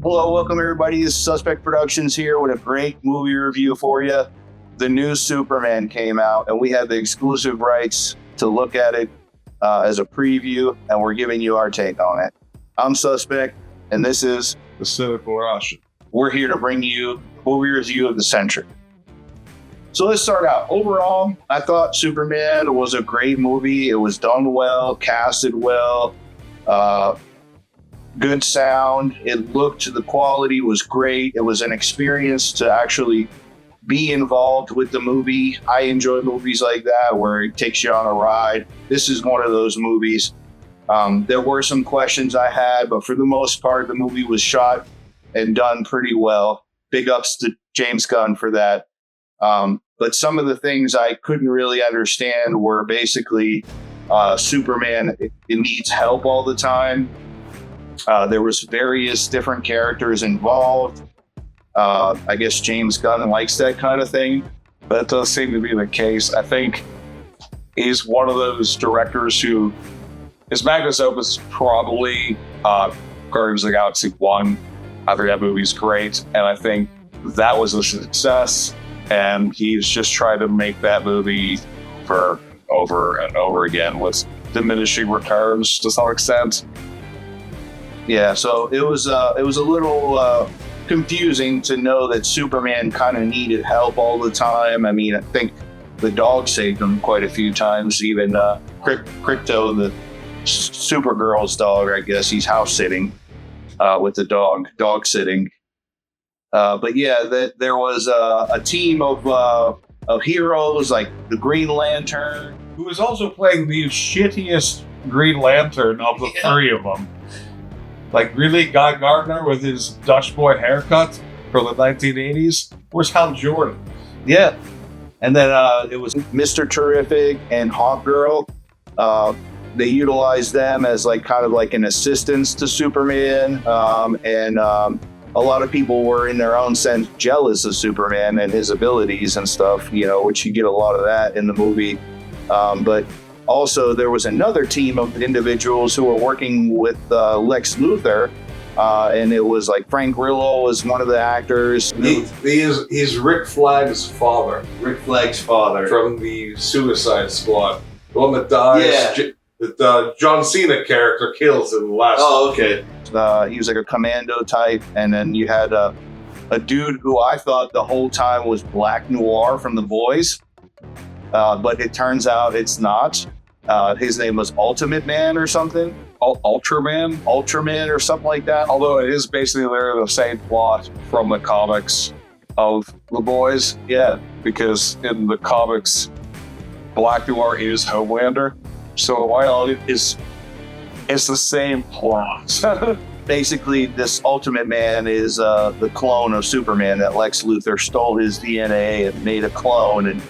Hello, welcome everybody. This is Suspect Productions here with a great movie review for you. The new Superman came out, and we have the exclusive rights to look at it as a preview, and we're giving you our take on it. I'm Suspect, and this is The Cynical Russian. We're here to bring you a movie review of the century. So let's start out. Overall, I thought Superman was a great movie. It was done well, casted well, good sound. It looked, the quality was great. It was an experience to actually be involved with the movie. I enjoy movies like that where it takes you on a ride. This is one of those movies. There were some questions I had, but for the most part, the movie was shot and done pretty well. Big ups to James Gunn for that. But some of the things I couldn't really understand were basically Superman, it needs help all the time. There was various different characters involved. I guess James Gunn likes that kind of thing. That does seem to be the case. I think he's one of those directors who, his magnum opus is probably Guardians of the Galaxy 1. I think that movie's great, and I think that was a success, and he's just trying to make that movie for over and over again with diminishing returns to some extent. Yeah, so it was a little confusing to know that Superman kind of needed help all the time. I mean, I think the dog saved him quite a few times. Even Crypto, the Supergirl's dog, I guess he's house sitting with the dog sitting. But yeah, there was a team of heroes like the Green Lantern, who was also playing the shittiest Green Lantern of the three of them. Like, really, Guy Gardner with his Dutch boy haircut from the 1980s was Hal Jordan. Yeah. And then it was Mr. Terrific and Hawkgirl. They utilized them as kind of an assistance to Superman. And a lot of people were, in their own sense, jealous of Superman and his abilities and stuff, which you get a lot of that in the movie. But also, there was another team of individuals who were working with Lex Luthor, and it was Frank Grillo was one of the actors. He's Rick Flag's father. Rick Flag's father. From the Suicide Squad. The one that dies, that John Cena character kills in the last one. Oh, okay. He was like a commando type, and then you had a dude who I thought the whole time was Black Noir from The Boys, but it turns out it's not. His name was Ultimate Man or something. Ultraman or something like that. Although it is basically the same plot from the comics of The Boys. Yeah. Because in the comics, Black Noir is Homelander. So while it's the same plot. Basically, this Ultimate Man is the clone of Superman that Lex Luthor stole his DNA and made a clone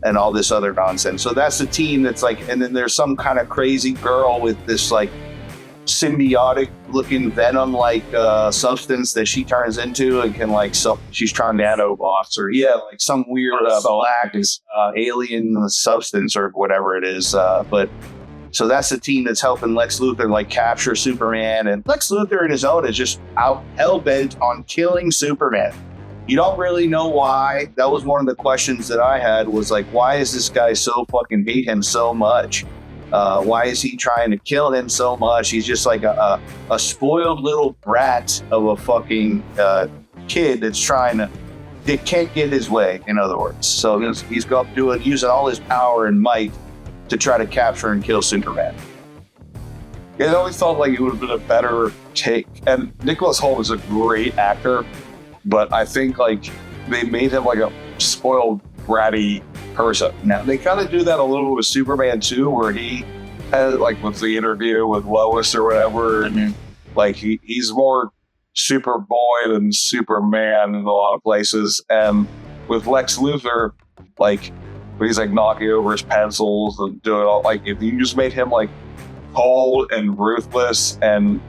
and all this other nonsense. So that's the team that's and then there's some kind of crazy girl with this symbiotic looking venom substance that she turns into and can she's trying nanobots or some weird black alien substance or whatever it is. But so that's the team that's helping Lex Luthor capture Superman, and Lex Luthor in his own is just out hell-bent on killing Superman. You don't really know why. That was one of the questions that I had was why is this guy so fucking hate him so much? Why is he trying to kill him so much? He's just a spoiled little brat of a fucking kid that's that can't get his way, in other words. So he's using all his power and might to try to capture and kill Superman. I always thought it would have been a better take. And Nicholas Hoult is a great actor, but I think they made him a spoiled, bratty person. Now they kind of do that a little with Superman too, where he had with the interview with Lois or whatever, and he's more Superboy than Superman in a lot of places. And with Lex Luthor, he's knocking over his pencils and doing all if you just made him cold and ruthless and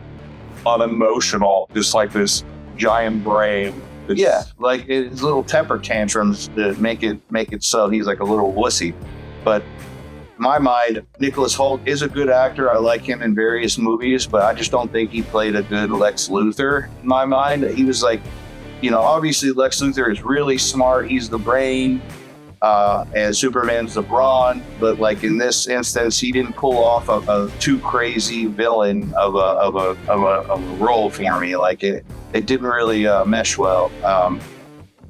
unemotional, just this giant brain. His little temper tantrums that make it so he's a little wussy. But my mind, Nicholas Hoult is a good actor. I like him in various movies, but I just don't think he played a good Lex Luthor in my mind. He was like, obviously Lex Luthor is really smart. He's the brain, and Superman's the brawn. But like in this instance, he didn't pull off a too crazy villain of a role for me. Like it didn't really mesh well.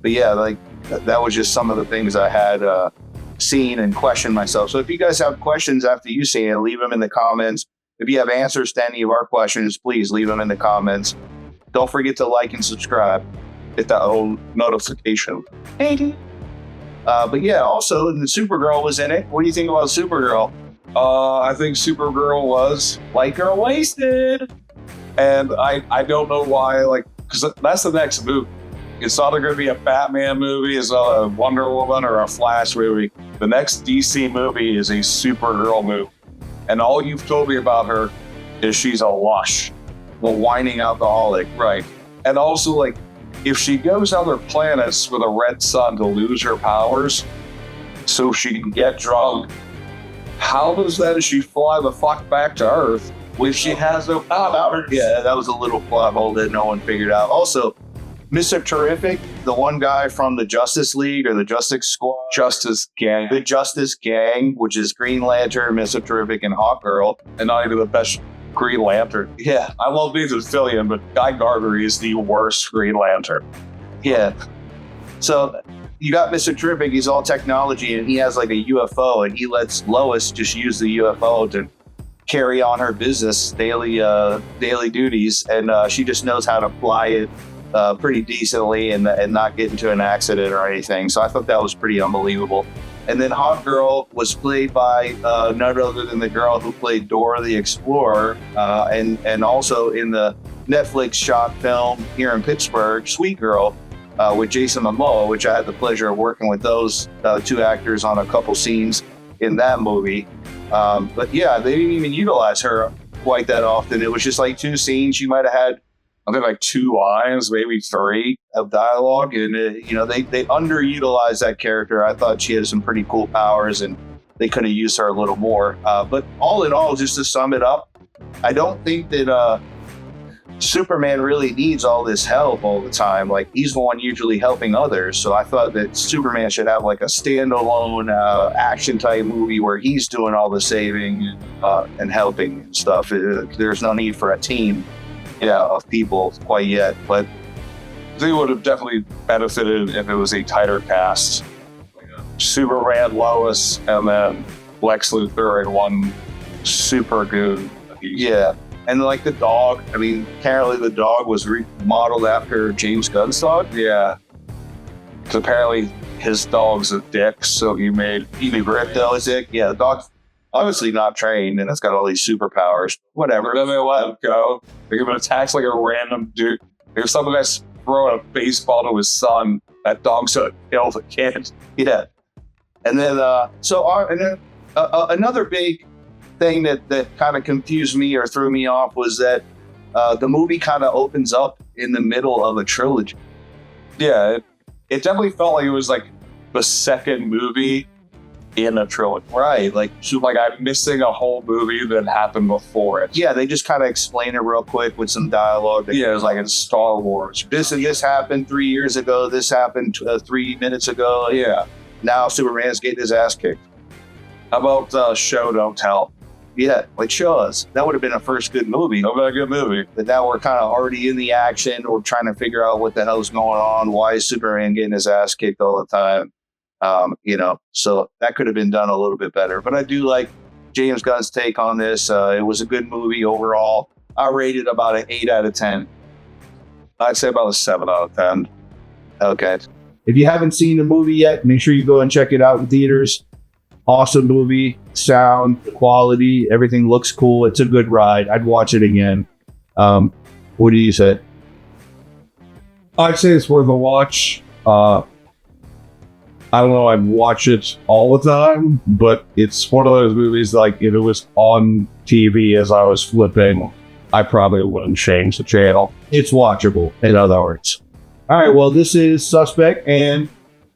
But yeah, like that was just some of the things I had seen and questioned myself. So if you guys have questions after you see it, leave them in the comments. If you have answers to any of our questions, please leave them in the comments. Don't forget to like and subscribe. Hit that old notification. But yeah, also the Supergirl was in it. What do you think about Supergirl? I think Supergirl was White girl wasted. and I don't know why, like, because that's the next movie. It's either going to be a Batman movie, it's a Wonder Woman, or a Flash movie. The next DC movie is a Supergirl movie. And all you've told me about her is she's a lush, A whining alcoholic. right? And also, like, if she goes other planets with a red sun to lose her powers so she can get drunk, how does she fly the fuck back to Earth when she has no power? Yeah, that was a little plot hole that no one figured out. Also, Mr. Terrific, the one guy from the Justice League or the Justice Squad, Justice Gang. the Justice Gang, which is Green Lantern, Mr. Terrific, and Hawkgirl. And not even the best Green Lantern. Yeah, I love Nathan Fillion, but Guy Gardner is the worst Green Lantern. yeah. So you got Mr. Terrific, he's all technology, and he has like a UFO, and he lets Lois just use the UFO to carry on her business, daily duties, and she just knows how to fly it pretty decently and not get into an accident or anything. So I thought that was pretty unbelievable. And then Hot Girl was played by none other than the girl who played Dora the Explorer, and also in the Netflix shot film here in Pittsburgh, Sweet Girl, with Jason Momoa, which I had the pleasure of working with those two actors on a couple scenes in that movie. But yeah, they didn't even utilize her quite that often. It was just like 2 scenes. She might have had, I think, like 2 lines, maybe 3. of dialogue, and they underutilized that character. I thought she had some pretty cool powers, and they could have used her a little more. But all in all, just to sum it up, I don't think that Superman really needs all this help all the time. Like, he's the one usually helping others. So I thought that Superman should have like a standalone action type movie where he's doing all the saving and helping and stuff. There's no need for a team of people quite yet, but They would have definitely benefited if it was a tighter cast. Superman, Lois, and then Lex Luthor in one super goon. yeah. And like the dog, I mean, apparently the dog was modeled after James Gunn's dog. Yeah. 'Cause apparently his dog's a dick, so he made Crypto is it? Yeah, the dog's obviously not trained, and it's got all these superpowers. Whatever. Then they let him go. They give him attacks like a random dude. If some guy's throwing a baseball to his son, that dog's gonna kill the kid. Yeah. And then, another big thing that kind of confused me or threw me off was that the movie kind of opens up in the middle of a trilogy. Yeah, it definitely felt like it was like the second movie in a trilogy. Right. Like I'm missing a whole movie that happened before it. yeah, they just kind of explain it real quick with some dialogue. Yeah, it was like in Star Wars. This and this happened 3 years ago. This happened 3 minutes ago. Yeah. Now Superman's getting his ass kicked. How about Show Don't Tell? Yeah, like show us. That would have been a first good movie. That was a good movie. But now we're kind of already in the action. We're trying to figure out what the hell's going on. Why is Superman getting his ass kicked all the time? So that could have been done a little bit better. But I do like James Gunn's take on this. It was a good movie overall. I rated about an 8 out of 10. I'd say about a 7 out of 10. Okay. If you haven't seen the movie yet, make sure you go and check it out in theaters. Awesome movie, sound, quality, everything looks cool. It's a good ride. I'd watch it again. What do you say? I'd say it's worth a watch. I don't know, I'd watch it all the time, but it's one of those movies like if it was on TV as I was flipping, I probably wouldn't change the channel. It's watchable, in other words. All right, well, this is Suspect, and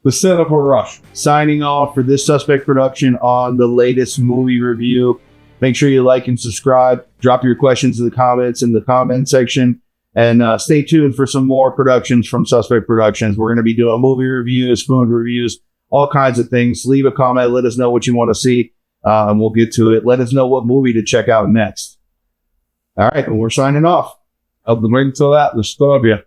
the Cynical Russian. Signing off for this Suspect production on the latest movie review. Make sure you like and subscribe. Drop your questions in the comments in the comment section. And stay tuned for some more productions from Suspect Productions. We're going to be doing movie reviews, food reviews, all kinds of things. Leave a comment. Let us know what you want to see. And we'll get to it. Let us know what movie to check out next. All right. And we're signing off. Of the ring to that, the Stubia.